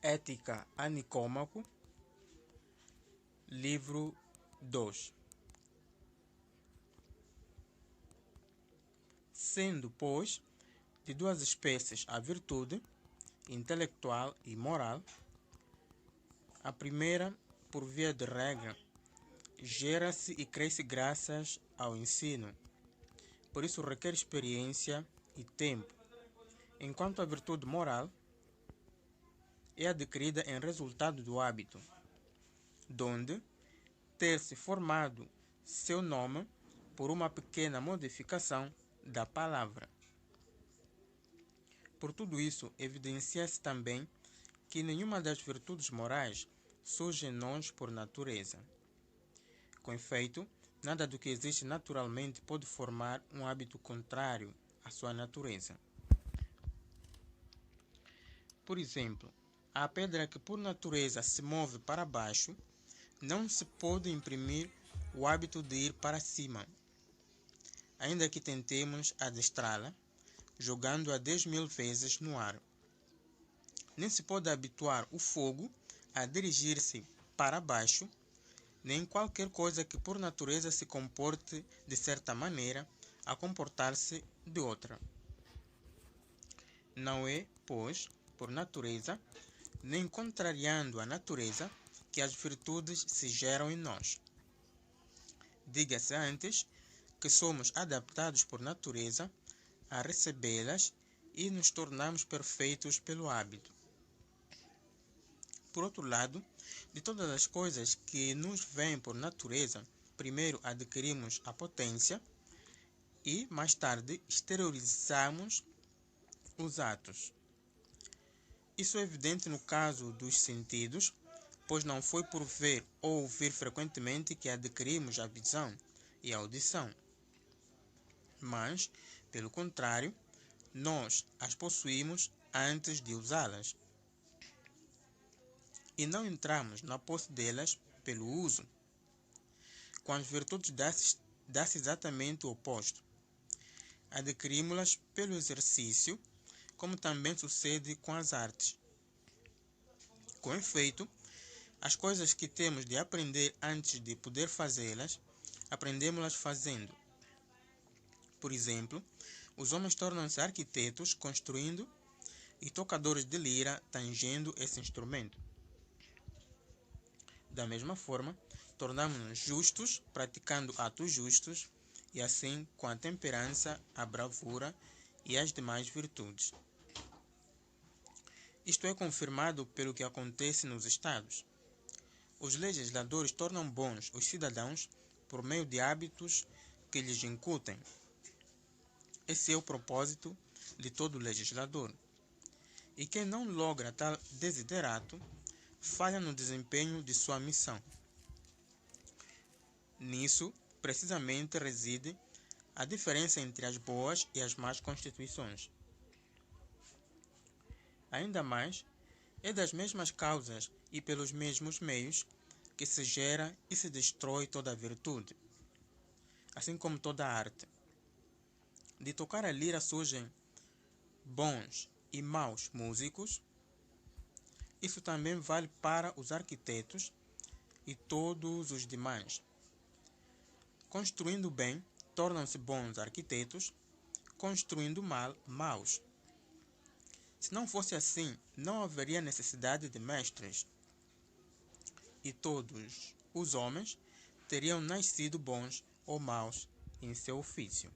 Ética a Nicômaco, livro 2. Sendo, pois, de duas espécies a virtude, intelectual e moral, a primeira, por via de regra, gera-se e cresce graças ao ensino. Por isso requer experiência e tempo, enquanto a virtude moral é adquirida em resultado do hábito, donde ter-se formado seu nome por uma pequena modificação da palavra. Por tudo isso, evidencia-se também que nenhuma das virtudes morais surge em nós por natureza. Com efeito, nada do que existe naturalmente pode formar um hábito contrário à sua natureza. Por exemplo, a pedra que por natureza se move para baixo, não se pode imprimir o hábito de ir para cima, ainda que tentemos adestrá-la, jogando-a 10.000 vezes no ar. Nem se pode habituar o fogo a dirigir-se para baixo, nem qualquer coisa que por natureza se comporte de certa maneira a comportar-se de outra. Não é, pois, por natureza, nem contrariando a natureza, que as virtudes se geram em nós. Diga-se antes que somos adaptados por natureza a recebê-las e nos tornamos perfeitos pelo hábito. Por outro lado, de todas as coisas que nos vêm por natureza, primeiro adquirimos a potência e, mais tarde, exteriorizamos os atos. Isso é evidente no caso dos sentidos, pois não foi por ver ou ouvir frequentemente que adquirimos a visão e a audição. Mas, pelo contrário, nós as possuímos antes de usá-las. E não entramos na posse delas pelo uso. Com as virtudes dá-se exatamente o oposto. Adquirimos-las pelo exercício, como também sucede com as artes. Com efeito, as coisas que temos de aprender antes de poder fazê-las, aprendemos-las fazendo. Por exemplo, os homens tornam-se arquitetos construindo e tocadores de lira tangendo esse instrumento. Da mesma forma, tornamos-nos justos praticando atos justos e assim com a temperança, a bravura e as demais virtudes. Isto é confirmado pelo que acontece nos estados. Os legisladores tornam bons os cidadãos por meio de hábitos que lhes incutem. Esse é o propósito de todo legislador. E quem não logra tal desiderato, falha no desempenho de sua missão. Nisso, precisamente, reside a diferença entre as boas e as más constituições. Ainda mais, é das mesmas causas e pelos mesmos meios que se gera e se destrói toda a virtude, assim como toda a arte. De tocar a lira surgem bons e maus músicos. Isso também vale para os arquitetos e todos os demais. Construindo bem, tornam-se bons arquitetos, construindo mal, maus. Se não fosse assim, não haveria necessidade de mestres, e todos os homens teriam nascido bons ou maus em seu ofício.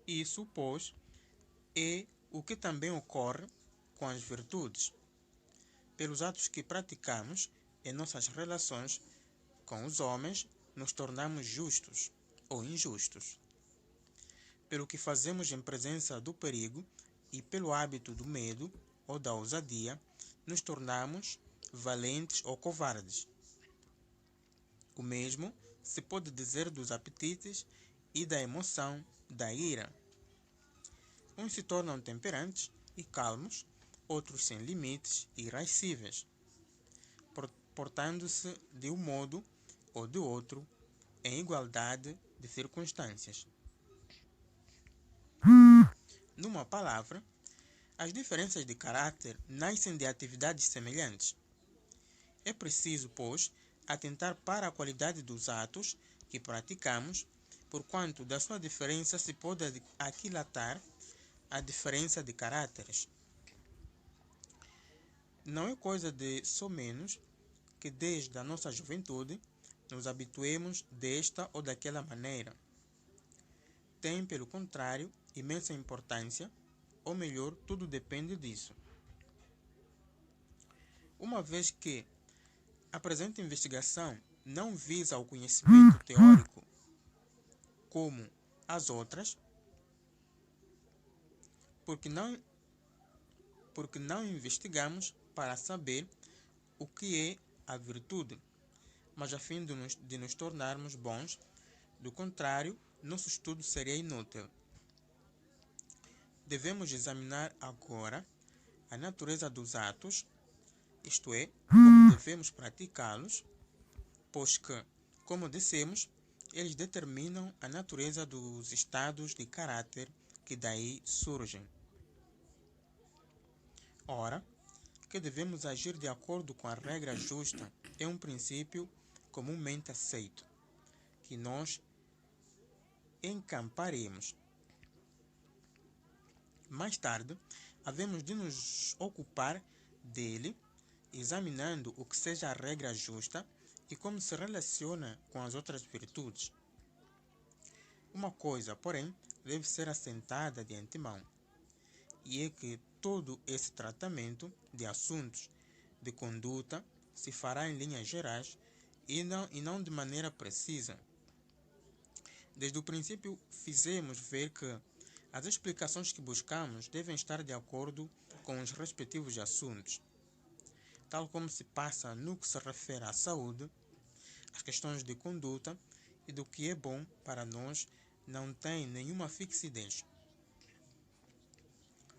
Isso, pois, é o que também ocorre com as virtudes. Pelos atos que praticamos em nossas relações com os homens, nos tornamos justos ou injustos. Pelo que fazemos em presença do perigo e pelo hábito do medo ou da ousadia, nos tornamos valentes ou covardes. O mesmo se pode dizer dos apetites e da emoção da ira. Uns se tornam temperantes e calmos, outros sem limites e irascíveis, portando-se de um modo ou de outro em igualdade de circunstâncias. Numa palavra, As diferenças de caráter nascem de atividades semelhantes. É preciso, pois, atentar para a qualidade dos atos que praticamos, porquanto da sua diferença se pode aquilatar a diferença de caráteres. Não é coisa de somenos que desde a nossa juventude nos habituemos desta ou daquela maneira. Tem, pelo contrário, imensa importância, ou melhor, tudo depende disso. Uma vez que a presente investigação não visa o conhecimento teórico como as outras, porque não investigamos para saber o que é a virtude, mas a fim de nos tornarmos bons. Do contrário, nosso estudo seria inútil. Devemos examinar agora a natureza dos atos, isto é, como devemos praticá-los, pois que, como dissemos, eles determinam a natureza dos estados de caráter que daí surgem. Ora, que devemos agir de acordo com a regra justa é um princípio comumente aceito, que nós encamparemos. Mais tarde, havemos de nos ocupar dele, examinando o que seja a regra justa e como se relaciona com as outras virtudes. Uma coisa, porém, deve ser assentada de antemão, e é que todo esse tratamento de assuntos de conduta se fará em linhas gerais e não de maneira precisa. Desde o princípio, fizemos ver que as explicações que buscamos devem estar de acordo com os respectivos assuntos, tal como se passa no que se refere à saúde, às questões de conduta e do que é bom para nós não tem nenhuma fixidez.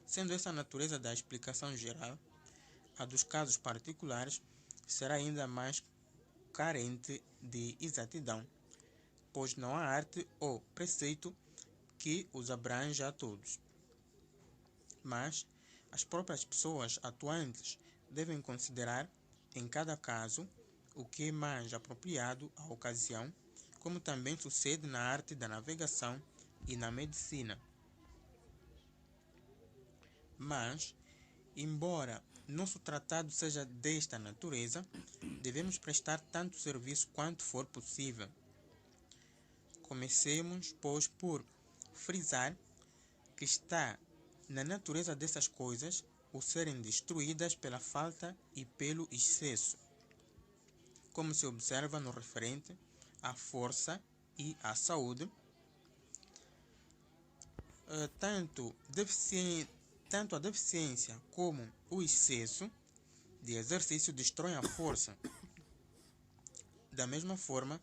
Sendo essa a natureza da explicação geral, a dos casos particulares será ainda mais carente de exatidão, pois não há arte ou preceito que os abranja a todos. Mas as próprias pessoas atuantes devem considerar, em cada caso, o que é mais apropriado à ocasião, como também sucede na arte da navegação e na medicina. Mas, embora nosso tratado seja desta natureza, devemos prestar tanto serviço quanto for possível. Comecemos, pois, por frisar que está na natureza dessas coisas o serem destruídas pela falta e pelo excesso, como se observa no referente à força e à saúde. Tanto a deficiência como o excesso de exercício destroem a força. Da mesma forma,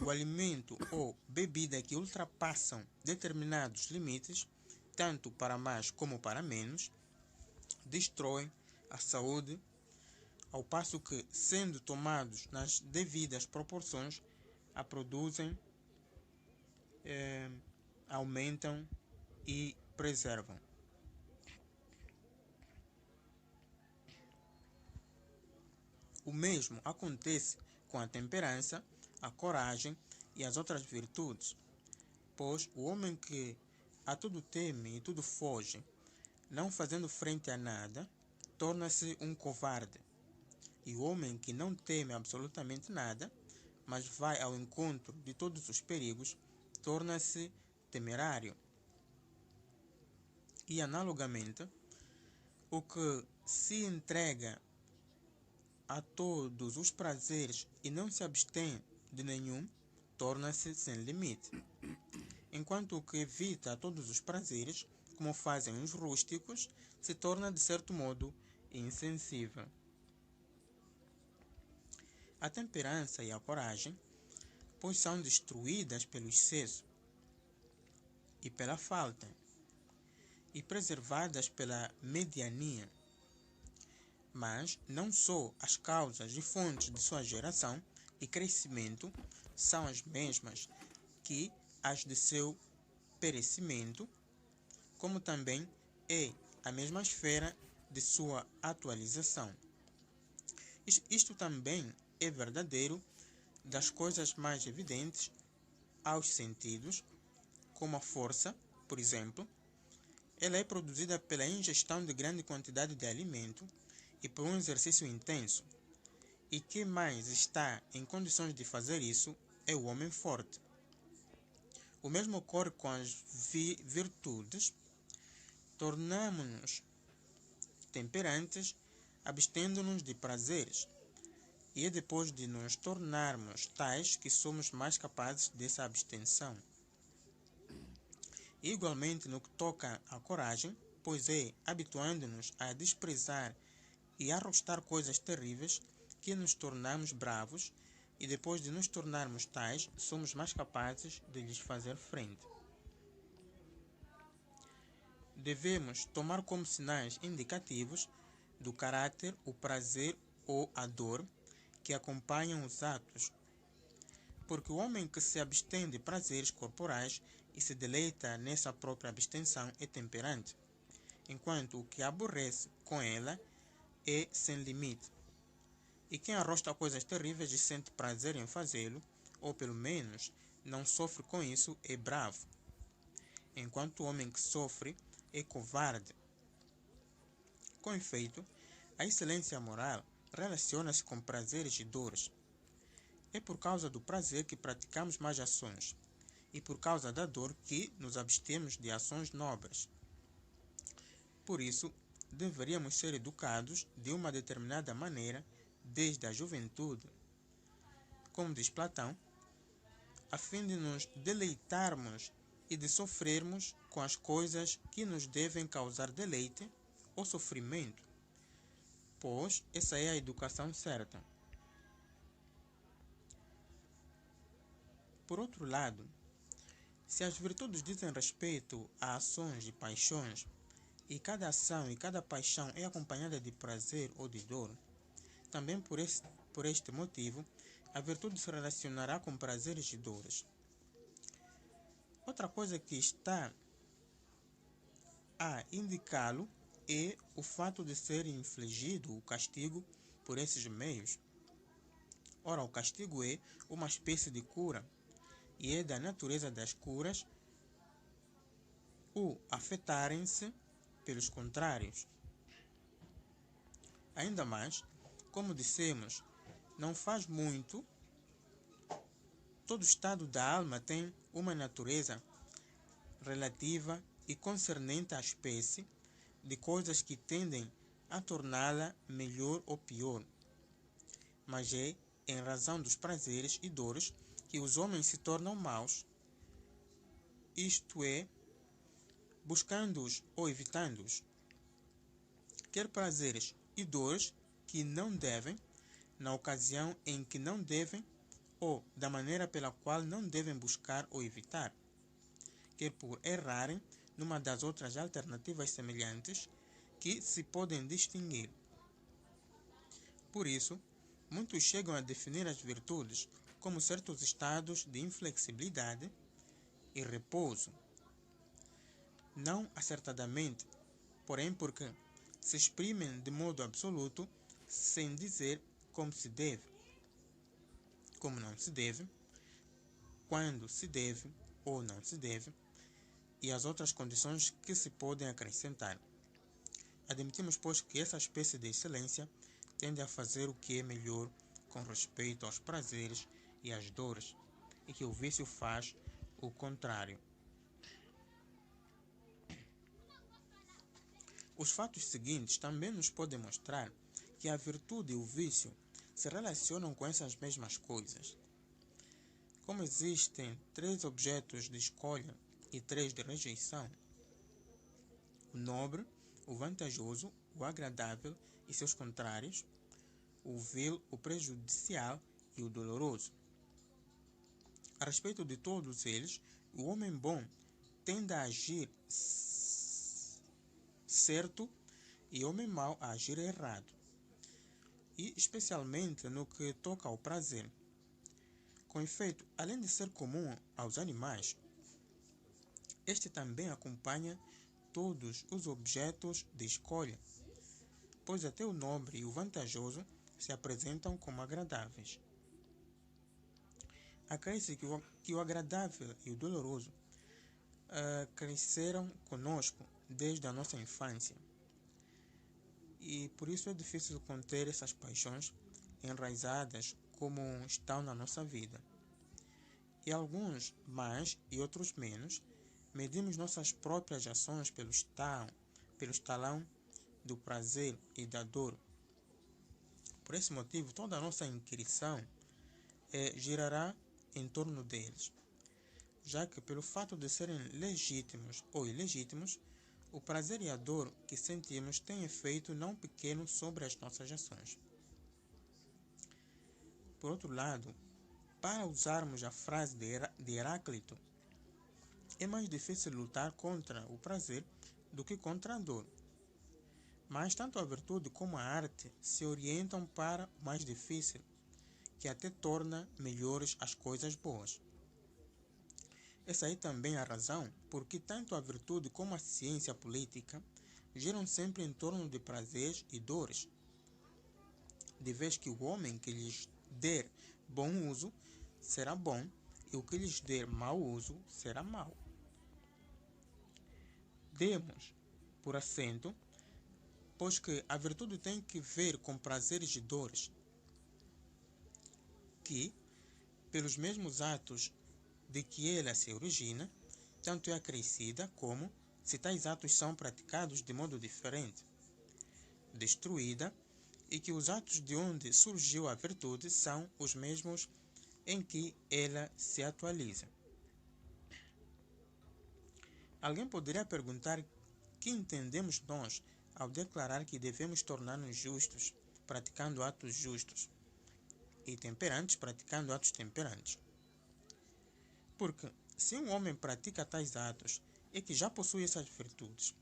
o alimento ou bebida que ultrapassam determinados limites, tanto para mais como para menos, destroem a saúde, ao passo que, sendo tomados nas devidas proporções, a produzem, aumentam e preservam. O mesmo acontece com a temperança, a coragem e as outras virtudes, pois o homem que a tudo teme e tudo foge, não fazendo frente a nada, torna-se um covarde. E o homem que não teme absolutamente nada, mas vai ao encontro de todos os perigos, torna-se temerário. E analogamente, o que se entrega a todos os prazeres e não se abstém de nenhum, torna-se sem limite. Enquanto o que evita todos os prazeres, como fazem os rústicos, se torna de certo modo insensível. A temperança e a coragem, pois são destruídas pelo excesso e pela falta, e preservadas pela mediania. Mas não só as causas e fontes de sua geração e crescimento são as mesmas que as de seu perecimento, como também é a mesma esfera de sua atualização. Isto também é verdadeiro das coisas mais evidentes aos sentidos, como a força, por exemplo. Ela é produzida pela ingestão de grande quantidade de alimento e por um exercício intenso. E quem mais está em condições de fazer isso é o homem forte. O mesmo ocorre com as virtudes. Tornamo-nos temperantes, abstendo-nos de prazeres. E é depois de nos tornarmos tais que somos mais capazes dessa abstenção. Igualmente no que toca à coragem, pois é habituando-nos a desprezar e arrostar coisas terríveis que nos tornamos bravos, e depois de nos tornarmos tais, somos mais capazes de lhes fazer frente. Devemos tomar como sinais indicativos do caráter o prazer ou a dor que acompanham os atos, porque o homem que se abstém de prazeres corporais e se deleita nessa própria abstenção é temperante, enquanto o que aborrece com ela é sem limite. E quem arrosta coisas terríveis e sente prazer em fazê-lo, ou pelo menos não sofre com isso, é bravo, enquanto o homem que sofre é covarde. Com efeito, a excelência moral relaciona-se com prazeres e dores. É por causa do prazer que praticamos más ações, e por causa da dor que nos abstemos de ações nobres. Por isso, deveríamos ser educados de uma determinada maneira desde a juventude, como diz Platão, a fim de nos deleitarmos e de sofrermos com as coisas que nos devem causar deleite ou sofrimento, pois essa é a educação certa. Por outro lado, se as virtudes dizem respeito a ações e paixões, e cada ação e cada paixão é acompanhada de prazer ou de dor, também por este motivo, a virtude se relacionará com prazeres e dores. Outra coisa que está a indicá-lo é o fato de ser infligido o castigo por esses meios. Ora, o castigo é uma espécie de cura, e é da natureza das curas o afetarem-se pelos contrários. Ainda mais, como dissemos, não faz muito, todo estado da alma tem uma natureza relativa e concernente à espécie de coisas que tendem a torná-la melhor ou pior. Mas é em razão dos prazeres e dores que os homens se tornam maus, isto é, buscando-os ou evitando-os. Quer prazeres e dores que não devem, na ocasião em que não devem, ou da maneira pela qual não devem buscar ou evitar, quer por errarem numa das outras alternativas semelhantes que se podem distinguir. Por isso, muitos chegam a definir as virtudes como certos estados de inflexibilidade e repouso. Não acertadamente, porém porque se exprimem de modo absoluto sem dizer como se deve, como não se deve, quando se deve ou não se deve, e as outras condições que se podem acrescentar. Admitimos, pois, que essa espécie de excelência tende a fazer o que é melhor com respeito aos prazeres e às dores, e que o vício faz o contrário. Os fatos seguintes também nos podem mostrar que a virtude e o vício se relacionam com essas mesmas coisas. Como existem 3 objetos de escolha e 3 de rejeição, o nobre, o vantajoso, o agradável e seus contrários, o vil, o prejudicial e o doloroso. A respeito de todos eles, o homem bom tende a agir certo e o homem mau a agir errado, e especialmente no que toca ao prazer. Com efeito, além de ser comum aos animais, este também acompanha todos os objetos de escolha, pois até o nobre e o vantajoso se apresentam como agradáveis. Acresce que o agradável e o doloroso cresceram conosco desde a nossa infância, e por isso é difícil conter essas paixões enraizadas como estão na nossa vida. E alguns mais e outros menos, medimos nossas próprias ações pelo estalão do prazer e da dor. Por esse motivo, toda a nossa inquirição girará em torno deles, já que pelo fato de serem legítimos ou ilegítimos, o prazer e a dor que sentimos têm efeito não pequeno sobre as nossas ações. Por outro lado, para usarmos a frase de Heráclito, é mais difícil lutar contra o prazer do que contra a dor. Mas tanto a virtude como a arte se orientam para o mais difícil, que até torna melhores as coisas boas. Essa aí também é a razão porque tanto a virtude como a ciência política giram sempre em torno de prazeres e dores, de vez que o homem que lhes der bom uso será bom e o que lhes der mau uso será mau. Demos por assento, pois que a virtude tem que ver com prazeres e dores, que, pelos mesmos atos de que ela se origina, tanto é acrescida como, se tais atos são praticados de modo diferente, destruída, e que os atos de onde surgiu a virtude são os mesmos em que ela se atualiza. Alguém poderia perguntar que entendemos nós ao declarar que devemos tornar-nos justos, praticando atos justos, e temperantes, praticando atos temperantes. Porque, se um homem pratica tais atos, é que já possui essas virtudes.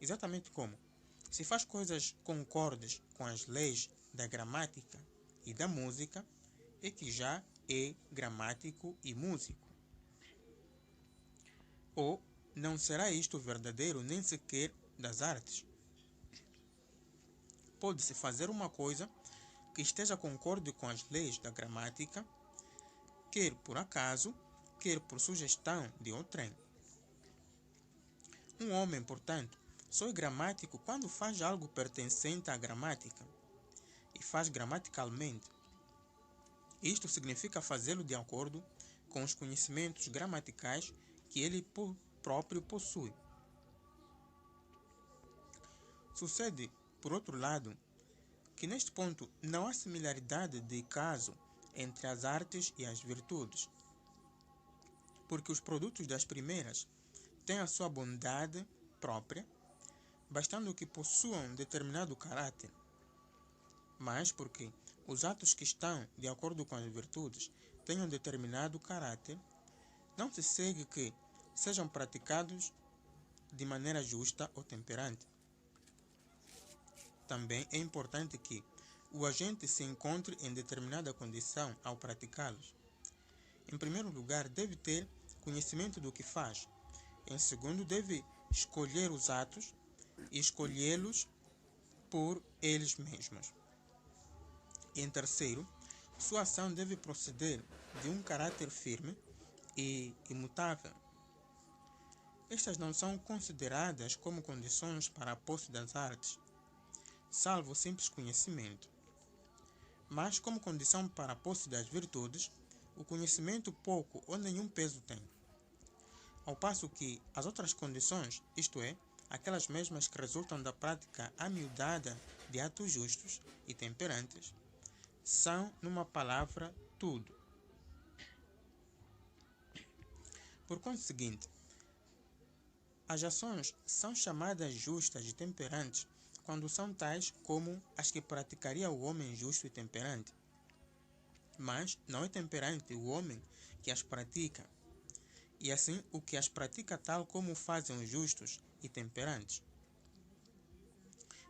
Exatamente como, se faz coisas concordes com as leis da gramática e da música, é que já é gramático e músico. Ou não será isto verdadeiro nem sequer das artes. Pode-se fazer uma coisa que esteja concorde com as leis da gramática, quer por acaso, quer por sugestão de outrem. Um homem, portanto, só é gramático quando faz algo pertencente à gramática, e faz gramaticalmente. Isto significa fazê-lo de acordo com os conhecimentos gramaticais que ele próprio possui. Sucede, por outro lado, que neste ponto não há similaridade de caso entre as artes e as virtudes, porque os produtos das primeiras têm a sua bondade própria, bastando que possuam determinado caráter, mas porque os atos que estão de acordo com as virtudes tenham determinado caráter, não se segue que sejam praticados de maneira justa ou temperante. Também é importante que o agente se encontre em determinada condição ao praticá-los. Em primeiro lugar, deve ter conhecimento do que faz. Em segundo, deve escolher os atos e escolhê-los por eles mesmos. Em terceiro, sua ação deve proceder de um caráter firme e imutável. Estas não são consideradas como condições para a posse das artes, salvo o simples conhecimento. Mas, como condição para a posse das virtudes, o conhecimento pouco ou nenhum peso tem. Ao passo que as outras condições, isto é, aquelas mesmas que resultam da prática amiudada de atos justos e temperantes, são, numa palavra, tudo. Por conseguinte, as ações são chamadas justas e temperantes quando são tais como as que praticaria o homem justo e temperante. Mas não é temperante o homem que as pratica, e assim o que as pratica tal como fazem os justos e temperantes.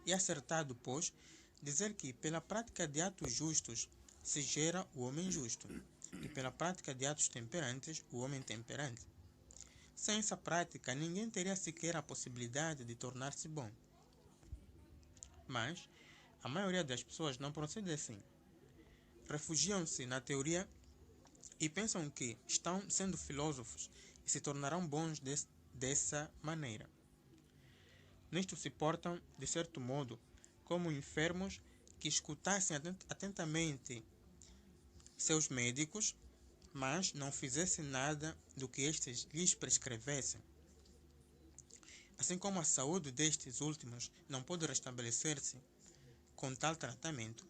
É acertado, pois, dizer que pela prática de atos justos se gera o homem justo, e pela prática de atos temperantes o homem temperante. Sem essa prática, ninguém teria sequer a possibilidade de tornar-se bom. Mas a maioria das pessoas não procede assim. Refugiam-se na teoria e pensam que estão sendo filósofos e se tornarão bons dessa maneira. Nisto se portam, de certo modo, como enfermos que escutassem atentamente seus médicos, mas não fizessem nada do que estes lhes prescrevessem. Assim como a saúde destes últimos não pode restabelecer-se com tal tratamento,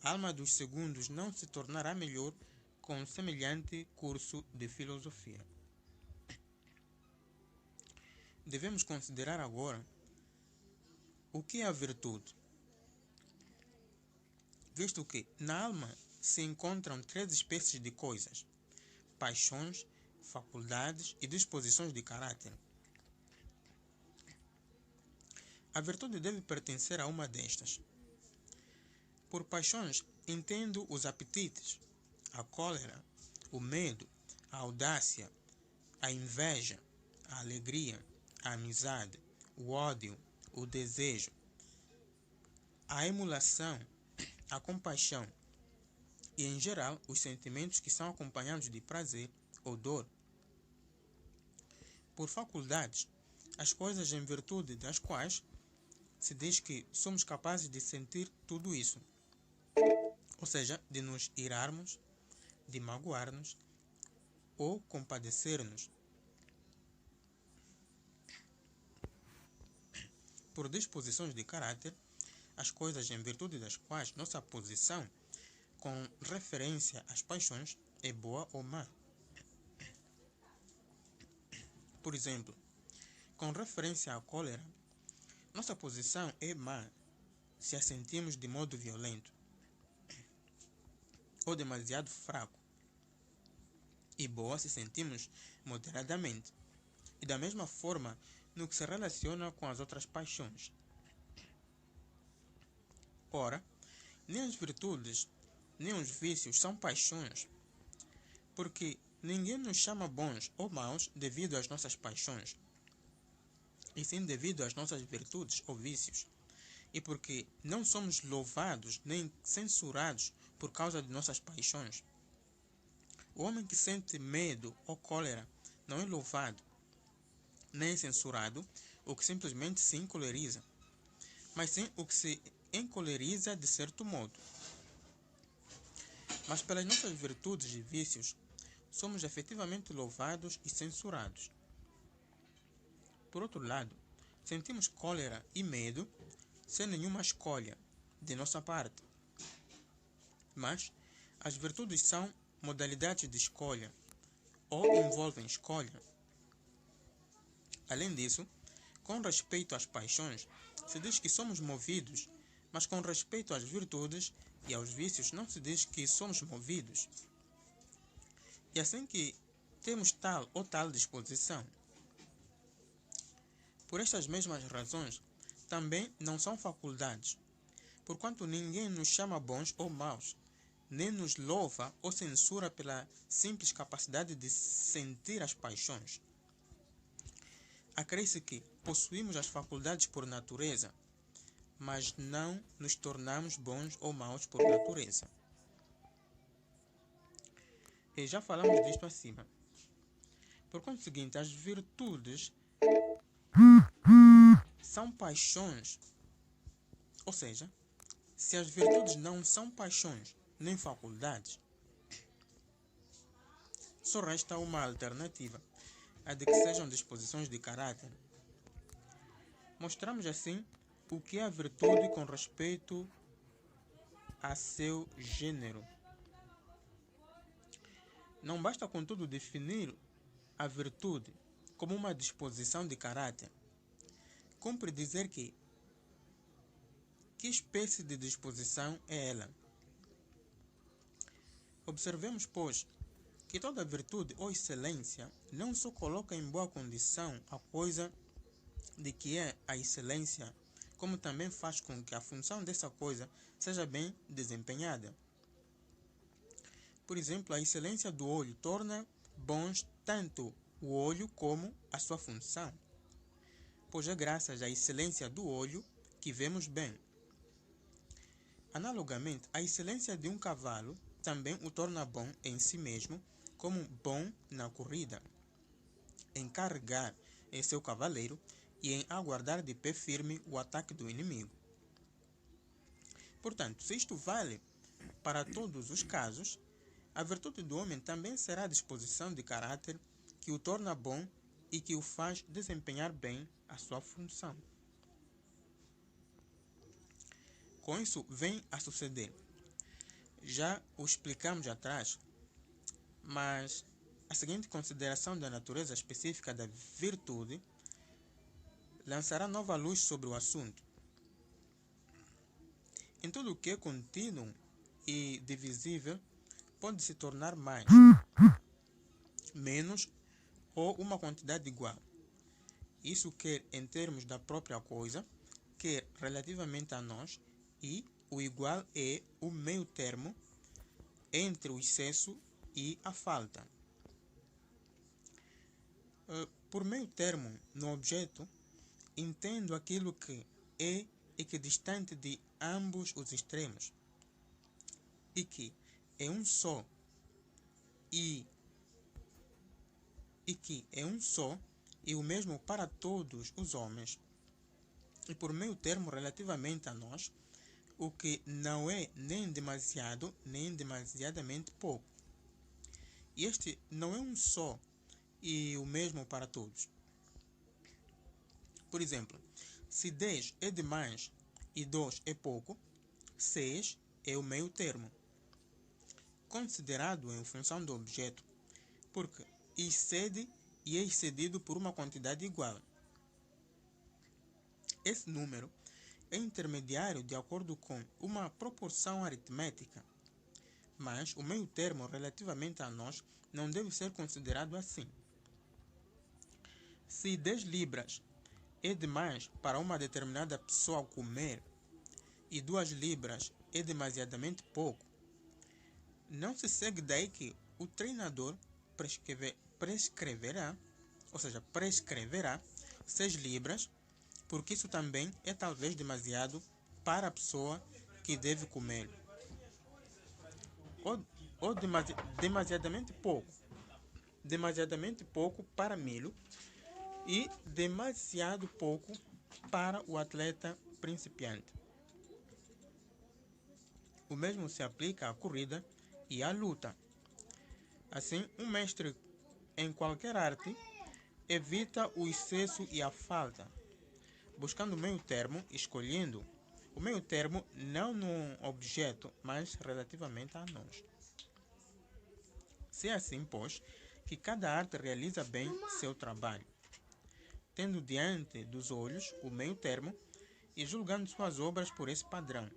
a alma dos segundos não se tornará melhor com um semelhante curso de filosofia. Devemos considerar agora o que é a virtude, visto que na alma se encontram 3 espécies de coisas: paixões, faculdades e disposições de caráter. A virtude deve pertencer a uma destas. Por paixões, entendo os apetites, a cólera, o medo, a audácia, a inveja, a alegria, a amizade, o ódio, o desejo, a emulação, a compaixão e, em geral, os sentimentos que são acompanhados de prazer ou dor. Por faculdades, as coisas em virtude das quais se diz que somos capazes de sentir tudo isso, ou seja, de nos irarmos, de magoar-nos ou compadecer-nos. Por disposições de caráter, as coisas em virtude das quais nossa posição com referência às paixões é boa ou má. Por exemplo, com referência à cólera, nossa posição é má se a sentimos de modo violento ou demasiado fraco, e boa se sentimos moderadamente. E da mesma forma, no que se relaciona com as outras paixões. Ora, nem as virtudes, nem os vícios são paixões, porque ninguém nos chama bons ou maus devido às nossas paixões, e sim devido às nossas virtudes ou vícios, e porque não somos louvados nem censurados por causa de nossas paixões. O homem que sente medo ou cólera não é louvado, nem censurado, o que simplesmente se encoleriza, mas sim o que se encoleriza de certo modo. Mas pelas nossas virtudes e vícios, somos efetivamente louvados e censurados. Por outro lado, sentimos cólera e medo sem nenhuma escolha de nossa parte. Mas as virtudes são modalidades de escolha ou envolvem escolha. Além disso, com respeito às paixões, se diz que somos movidos, mas com respeito às virtudes e aos vícios não se diz que somos movidos. E assim que temos tal ou tal disposição. Por estas mesmas razões, também não são faculdades, porquanto ninguém nos chama bons ou maus, nem nos louva ou censura pela simples capacidade de sentir as paixões. Acresce que possuímos as faculdades por natureza, mas não nos tornamos bons ou maus por natureza. E já falamos disto acima. Por conseguinte, as virtudes são paixões. Ou seja, se as virtudes não são paixões nem faculdades, só resta uma alternativa, a de que sejam disposições de caráter. Mostramos assim o que é a virtude com respeito a seu gênero. Não basta, contudo, definir a virtude como uma disposição de caráter. Cumpre dizer que espécie de disposição é ela. Observemos, pois, que toda virtude ou excelência não só coloca em boa condição a coisa de que é a excelência, como também faz com que a função dessa coisa seja bem desempenhada. Por exemplo, a excelência do olho torna bons tanto o olho como a sua função, pois é graças à excelência do olho que vemos bem. Analogamente, a excelência de um cavalo também o torna bom em si mesmo, como bom na corrida, em carregar em seu cavaleiro e em aguardar de pé firme o ataque do inimigo. Portanto, se isto vale para todos os casos, a virtude do homem também será a disposição de caráter que o torna bom e que o faz desempenhar bem a sua função. Com isso vem a suceder. Já o explicamos atrás, mas a seguinte consideração da natureza específica da virtude lançará nova luz sobre o assunto. Em tudo o que é contínuo e divisível, pode se tornar mais, menos ou uma quantidade igual. Isso quer em termos da própria coisa, quer relativamente a nós, e o igual é o meio termo entre o excesso e a falta. Por meio termo no objeto, entendo aquilo que é equidistante de ambos os extremos, e que é um só e o mesmo para todos os homens. E por meio termo relativamente a nós, o que não é nem demasiado nem demasiadamente pouco. E este não é um só e o mesmo para todos. Por exemplo, se 10 é demais e 2 é pouco, 6 é o meio termo, considerado em função do objeto, porque excede e é excedido por uma quantidade igual. Esse número é intermediário de acordo com uma proporção aritmética, mas o meio termo relativamente a nós não deve ser considerado assim. Se 10 libras é demais para uma determinada pessoa comer e 2 libras é demasiadamente pouco, não se segue daí que o treinador prescreverá 6 libras, porque isso também é talvez demasiado para a pessoa que deve comer, ou demasiadamente pouco para milho e demasiado pouco para o atleta principiante. O mesmo se aplica à corrida e à luta. Assim, um mestre em qualquer arte evita o excesso e a falta, buscando o meio termo, escolhendo o meio termo não no objeto, mas relativamente a nós. Se é assim, pois, que cada arte realiza bem seu trabalho, tendo diante dos olhos o meio termo e julgando suas obras por esse padrão.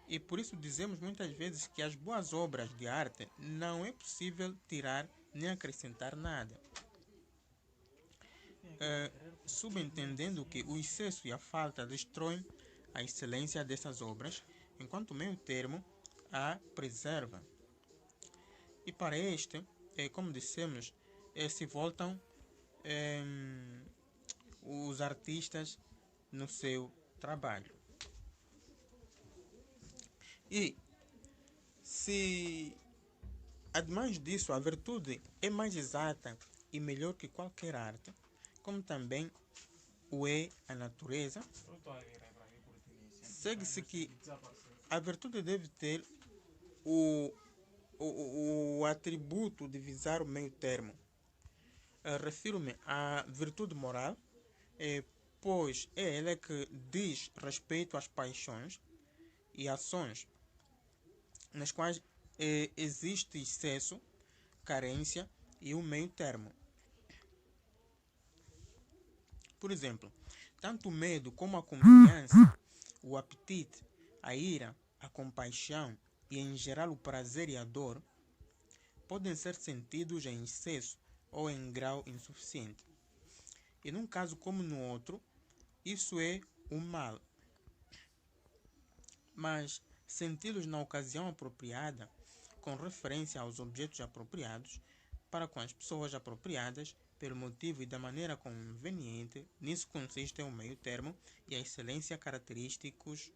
E por isso dizemos muitas vezes que as boas obras de arte não é possível tirar nem acrescentar nada, subentendendo que o excesso e a falta destroem a excelência dessas obras, enquanto o meio termo a preserva. E para este, como dissemos, se voltam os artistas no seu trabalho. E se, ademais disso, a virtude é mais exata e melhor que qualquer arte, como também o é a natureza, segue-se que a virtude deve ter o atributo de visar o meio termo. Refiro-me à virtude moral, pois é ela que diz respeito às paixões e ações nas quais existe excesso, carência e um meio termo. Por exemplo, tanto o medo como a confiança, o apetite, a ira, a compaixão e em geral o prazer e a dor podem ser sentidos em excesso ou em grau insuficiente. E num caso como no outro, isso é um mal. Mas senti-los na ocasião apropriada, com referência aos objetos apropriados, para com as pessoas apropriadas, pelo motivo e da maneira conveniente. Nisso consiste o meio termo e a excelência característicos